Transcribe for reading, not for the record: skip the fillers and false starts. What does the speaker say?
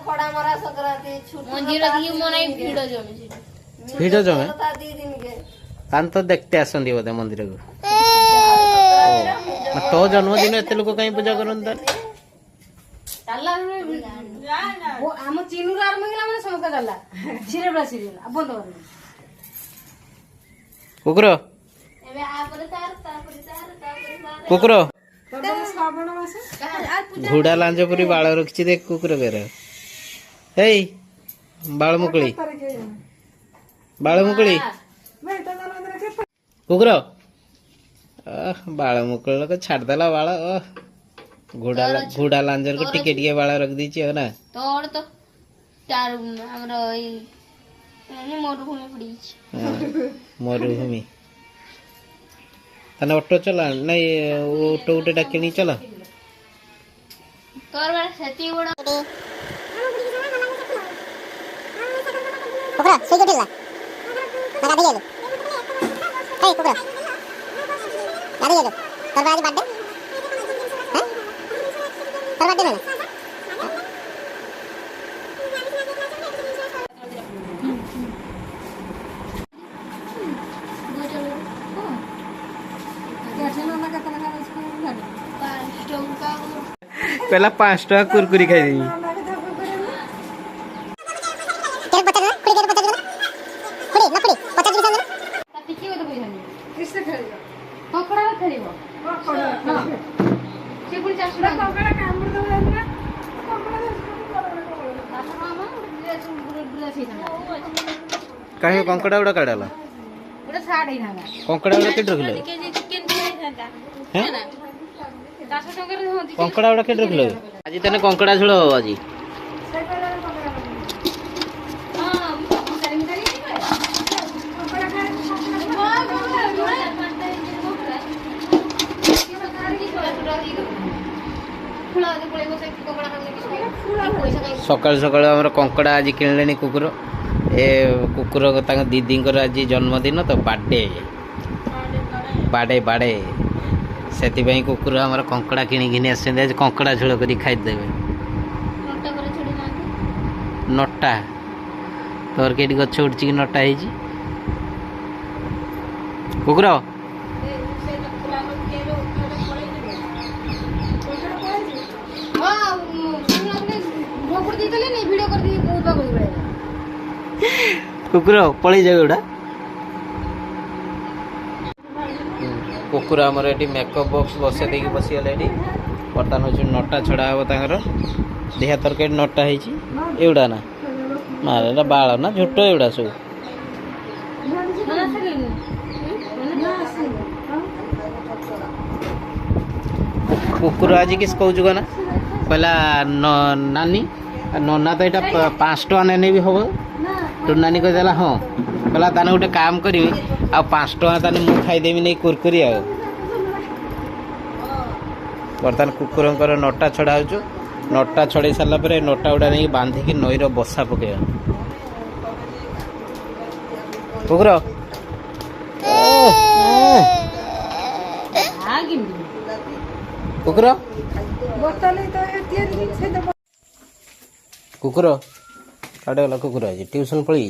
खड़ा मरा संक्रांति छुट्टी मंदिर की मनाई भीड़ जमे ভিড় জমে दी दिन के কান তো দেখতে আসନ୍ତି ବୋଧେ ମନ୍ଦିରକୁ ତୋ ଜନ୍ମଦିନ ଏତେ ଲୋକ କାହିଁ ପୂଜା କରନ୍ତି ଚାଲା ଓ ଆମ ଚିନୁର ଆରମ୍ଭ ହେଇଗଲା ମାନେ ସମସ୍ତେ ଚାଲା ସିରିଏଲ ସିରିଏଲ ବନ୍ଦ କରିବେ କୁକୁର ଏବେ ଆପରେ ତାପରେ କୁକୁର ଶ୍ରାବଣ ମାସ ଘୋଡ଼ା ଲାଞ୍ଜ ପରି ବାଳ ରଖିଛି ଦେଖ କୁକୁର ବେର ହେଇ ବାଳ ମୁକୁଳି ବାଳ ମୁକୁଳି କୁକୁର ବାଳ ମୁକୁଳି ଲୋକ ଛାଡିଦେଲା ବାଳ ଘୋଡ଼ା ଲାଞ୍ଜର କୁ ଟିକେ ଟିକେ ବାଳ ରଖିଦେଇଛି ଆଉ ନା ତୋର ତ ଚାର ଆମର ଏଇ ମରୁଭୂମି ପଡିଛି ମରୁଭୂମି ତାହେଲେ ଅଟୋ ଚଲା ନାଇଁ ଅଟୋ ଗୋଟେ ଡାକିଣି ଚଲା ତୋର ବେଳେ ସେତି ବଡ कुकुरा सुई के ढिल्ला लगा दिए लो ए कुकुरा लगा दिए लो तोर आज बर्थडे हैं तोर बर्थडे ना पहला 5 टका कुरकुरी खाई देई कहीं कंकड़ा उड़ा काढ़ला कंकड़ा उड़ा केट रखले कंकड़ा उड़ा केट रखले आज तने कंकड़ा झोल हो आज सकाल सकाल आम कंकड़ा आज किणले कुकुर ए कुकुर दीदी आज जन्मदिन तो बाडे बाडे बाडे से कुकुर आम कंकड़ा किणी आस कंकड़ा झोल कर खाईदेवे नटा तोर के गछ उठी नटा है कुकुर कुकुर पलि जाए गोटा कुकुर आमर ये मेकअप बॉक्स बसे देकी बसीगले बर्तमान हूँ नटा छड़ा हम तर देहा तरकारी नटा होड़ा ना मारे बाल ना झोट एवड़ा सब कुकुर आज किस कहूँ ना कहला नानी नना तो यहाँ 5 टका ने भी हम तो नानी कहला हाँ कहला ताने गोटे काम करी आ 5 टका ताने मु खाईदेवी नहीं कुरकुरी आ बर्तमान कुकुर नटा छड़ा हो नटा छड़े सारा पर नटा गुड़ा नहीं बांधिकी नईर बसा पके कुकुर कुकुर कुकुर काटे गला कुकुर आज ट्यूशन पलि